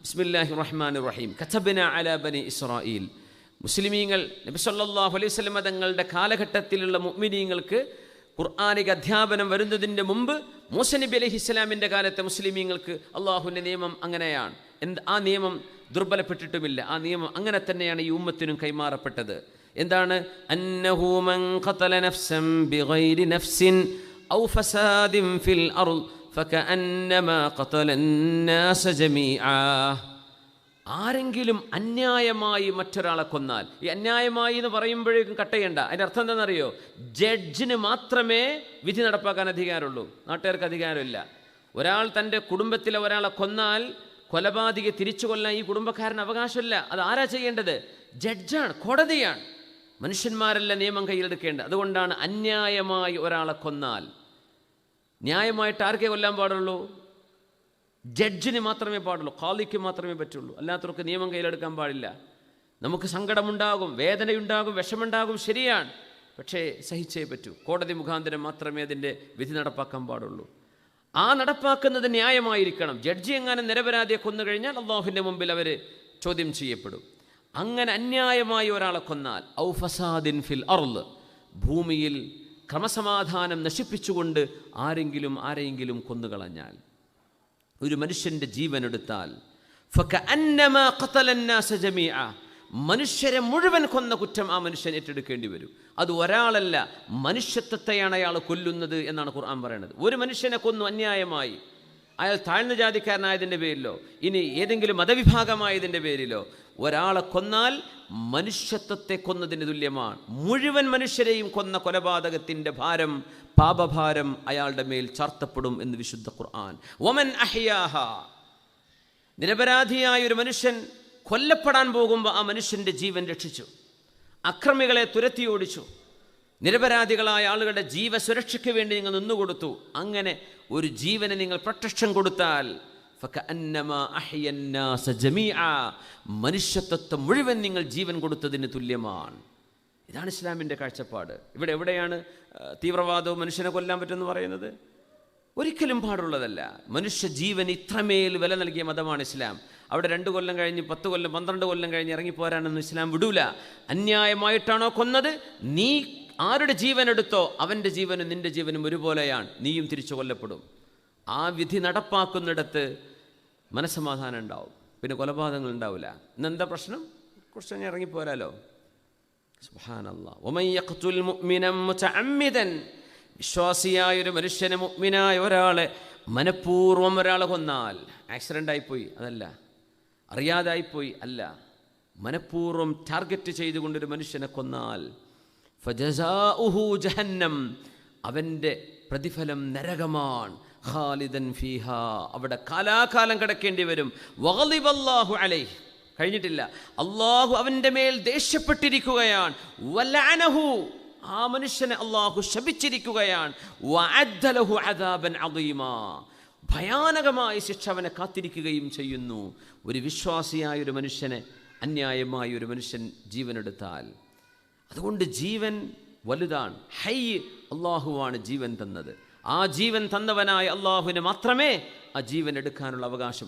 ബിസ്മില്ലാഹിർ റഹ്മാനിർ റഹീം. കതബ്ന അലാ ബനി ഇസ്രായീൽ. മുസ്ലിമീങ്ങൾ നബി സല്ലല്ലാഹു അലൈഹി വസല്ലം തങ്ങളുടെ കാലഘട്ടത്തിലുള്ള മുഅ്മിനീങ്ങൾക്ക് ഖുർആനിക അധ്യാപനം വരുന്നതിൻ്റെ മുമ്പ് മൂസ നബി അലൈഹിസ്സലാമിൻ്റെ കാലത്തെ മുസ്ലിമീങ്ങൾക്ക് അള്ളാഹുവിൻ്റെ നിയമം അങ്ങനെയാണ്. ആ നിയമം ദുർബലപ്പെട്ടിട്ടുമില്ല. ആ നിയമം അങ്ങനെ തന്നെയാണ് ഈ ഉമ്മത്തിനും കൈമാറപ്പെട്ടത്. എന്താണ്? അന്നഹു മൻ ഖതല നഫ്സൻ ബിഗൈരി നഫ്സിൻ ഔ ഫസാദിൻ ഫിൽ അർദ് ഫകഅന്നമാ ഖതലന്നാസ ജമീആ. ആരെങ്കിലും അന്യായമായി മറ്റൊരാളെ കൊന്നാൽ, ഈ അന്യായമായി എന്ന് പറയുമ്പോഴേക്കും കട്ടയണ്ട. അതിൻ്റെ അർത്ഥം എന്താണെന്നറിയോ? ജഡ്ജിന് മാത്രമേ വിധി നടപ്പാക്കാൻ അധികാരമുള്ളൂ, നാട്ടുകാർക്ക് അധികാരമില്ല. ഒരാൾ തൻ്റെ കുടുംബത്തിലെ ഒരാളെ കൊന്നാൽ കൊലപാതകയെ തിരിച്ചു കൊല്ലാൻ ഈ കുടുംബക്കാരന് അവകാശമില്ല. അത് ആരാ ചെയ്യേണ്ടത്? ജഡ്ജാണ്, കോടതിയാണ്. മനുഷ്യന്മാരല്ല നിയമം കയ്യിലെടുക്കേണ്ടത്. അതുകൊണ്ടാണ് അന്യായമായി ഒരാളെ കൊന്നാൽ, ന്യായമായിട്ട് ആർക്കേ കൊല്ലാൻ പാടുള്ളൂ? ജഡ്ജിന് മാത്രമേ പാടുള്ളൂ, ഖാദിക്ക് മാത്രമേ പറ്റുള്ളൂ. അല്ലാത്തവർക്ക് നിയമം കയ്യിലെടുക്കാൻ പാടില്ല. നമുക്ക് സങ്കടമുണ്ടാകും, വേദനയുണ്ടാകും, വിഷമുണ്ടാകും, ശരിയാണ്. പക്ഷേ സഹിച്ചേ പറ്റൂ. കോടതി മുഖാന്തരം മാത്രമേ അതിൻ്റെ വിധി നടപ്പാക്കാൻ പാടുള്ളൂ. ആ നടപ്പാക്കുന്നത് ന്യായമായിരിക്കണം. ജഡ്ജി എങ്ങാനും നിരപരാധിയെ കൊന്നു കഴിഞ്ഞാൽ അള്ളാഹുവിൻ്റെ മുമ്പിൽ അവർ ചോദ്യം ചെയ്യപ്പെടും. അങ്ങനെ അന്യായമായി ഒരാളെ കൊന്നാൽ, ഔ ഫസാദിൻ ഫിൽ അർള്, ഭൂമിയിൽ ക്രമസമാധാനം നശിപ്പിച്ചുകൊണ്ട് ആരെങ്കിലും കൊന്നുകളഞ്ഞാൽ, ഒരു മനുഷ്യൻ്റെ ജീവനെടുത്താൽ, ഫകഅന്നമാ ഖതലന്നാസ ജമീഅ, മനുഷ്യരെ മുഴുവൻ കൊന്ന കുറ്റം ആ മനുഷ്യൻ ഏറ്റെടുക്കേണ്ടി വരും. അത് ഒരാളല്ല, മനുഷ്യത്വത്തെയാണ് അയാൾ കൊല്ലുന്നത് എന്നാണ് ഖുർആൻ പറയുന്നത്. ഒരു മനുഷ്യനെ കൊന്നു അന്യായമായി, അയാൾ താഴ്ന്ന ജാതിക്കാരനായതിൻ്റെ പേരിലോ ഇനി ഏതെങ്കിലും മതവിഭാഗമായതിൻ്റെ പേരിലോ ഒരാളെ കൊന്നാൽ മനുഷ്യത്വത്തെ കൊന്നതിന് തുല്യമാണ്. മുഴുവൻ മനുഷ്യരെയും കൊന്ന കൊലപാതകത്തിൻ്റെ ഭാരം, പാപഭാരം അയാളുടെ മേൽ ചാർത്തപ്പെടും എന്ന് വിശുദ്ധ ഖുർആൻ. വമൻ അഹ്യാഹ, നിരപരാധിയായ ഒരു മനുഷ്യൻ കൊല്ലപ്പെടാൻ പോകുമ്പോൾ ആ മനുഷ്യൻ്റെ ജീവൻ രക്ഷിച്ചു, അക്രമികളെ തുരത്തി ഓടിച്ചു, നിരപരാധികളായ ആളുകളുടെ ജീവസുരക്ഷയ്ക്ക് വേണ്ടി നിങ്ങൾ നിന്നുകൊടുത്തു. അങ്ങനെ ഒരു ജീവന് നിങ്ങൾ പ്രൊട്ടക്ഷൻ കൊടുത്താൽ ഫകഅന്നമാ അഹ്യന്നാസ ജമീഅ, മനുഷ്യത്വത്തെ മുഴുവൻ നിങ്ങൾ ജീവൻ കൊടുത്തതിന് തുല്യമാണ്. ഇതാണ് ഇസ്ലാമിൻ്റെ കാഴ്ചപ്പാട്. എവിടെയാണ് തീവ്രവാദവും മനുഷ്യനെ കൊല്ലാൻ പറ്റുമെന്ന് പറയുന്നത്? ഒരിക്കലും പാടുള്ളതല്ല. മനുഷ്യ ജീവൻ ഇത്രമേൽ വില നൽകിയ മതമാണ് ഇസ്ലാം. അവിടെ 2 കൊല്ലം കഴിഞ്ഞ് 10 കൊല്ലം 12 കൊല്ലം കഴിഞ്ഞ് ഇറങ്ങിപ്പോരാനൊന്നും ഇസ്ലാം വിടൂല. അന്യായമായിട്ടാണോ കൊന്നത്, നീ ആരുടെ ജീവൻ എടുത്തോ അവൻ്റെ ജീവനും നിൻ്റെ ജീവനും ഒരുപോലെയാണ്, നീയും തിരിച്ചു കൊല്ലപ്പെടും. ആ വിധി നടപ്പാക്കുന്നിടത്ത് മനസ്സമാധാനം ഉണ്ടാവും, പിന്നെ കൊലപാതകങ്ങൾ ഉണ്ടാവില്ല. ഇന്നെന്താ പ്രശ്നം? കുറച്ച് കഴിഞ്ഞ് ഇറങ്ങിപ്പോരാലോ. സുബ്ഹാനല്ലാഹ്. വമൻ യഖ്തുൽ മുഅ്മിനൻ മുതഅമ്മിദൻ, വിശ്വാസിയായ ഒരു മനുഷ്യനെ, മുഅ്മിനായ ഒരാളെ മനഃപൂർവ്വം ഒരാളെ കൊന്നാൽ, ആക്സിഡൻ്റായിപ്പോയി അതല്ല, അറിയാതായിപ്പോയി അല്ല, മനഃപൂർവ്വം ടാർഗറ്റ് ചെയ്തുകൊണ്ടൊരു മനുഷ്യനെ കൊന്നാൽ, ഫജസാഉഹു ജഹന്നം, അവൻ്റെ പ്രതിഫലം നരകമാണ്. ഖാലിദൻ ഫീഹാ, അവിടെ കാലാകാലം കിടക്കേണ്ടി വരും. വഗളിബല്ലാഹു അലൈഹി, കഴിഞ്ഞിട്ടില്ല, അള്ളാഹു അവൻ്റെ മേൽ ദേഷ്യപ്പെട്ടിരിക്കുകയാണ്. വലഅനഹു, ആ മനുഷ്യനെ അള്ളാഹു ശപിച്ചിരിക്കുകയാണ്. വഅദ്ദ ലഹു അദാബൻ അദീമാ, ഭയാനകമായ ശിക്ഷ അവനെ കാത്തിരിക്കുകയും ചെയ്യുന്നു. ഒരു വിശ്വാസിയായ ഒരു മനുഷ്യനെ അന്യായമായ ഒരു മനുഷ്യൻ ജീവനെടുത്താൽ, അതുകൊണ്ട് ജീവൻ വലുതാണ്. ഹൈ, അള്ളാഹുവാണ് ജീവൻ തന്നത്. ആ ജീവൻ തന്നവനായ അള്ളാഹുവിന് മാത്രമേ ആ ജീവൻ എടുക്കാനുള്ള അവകാശം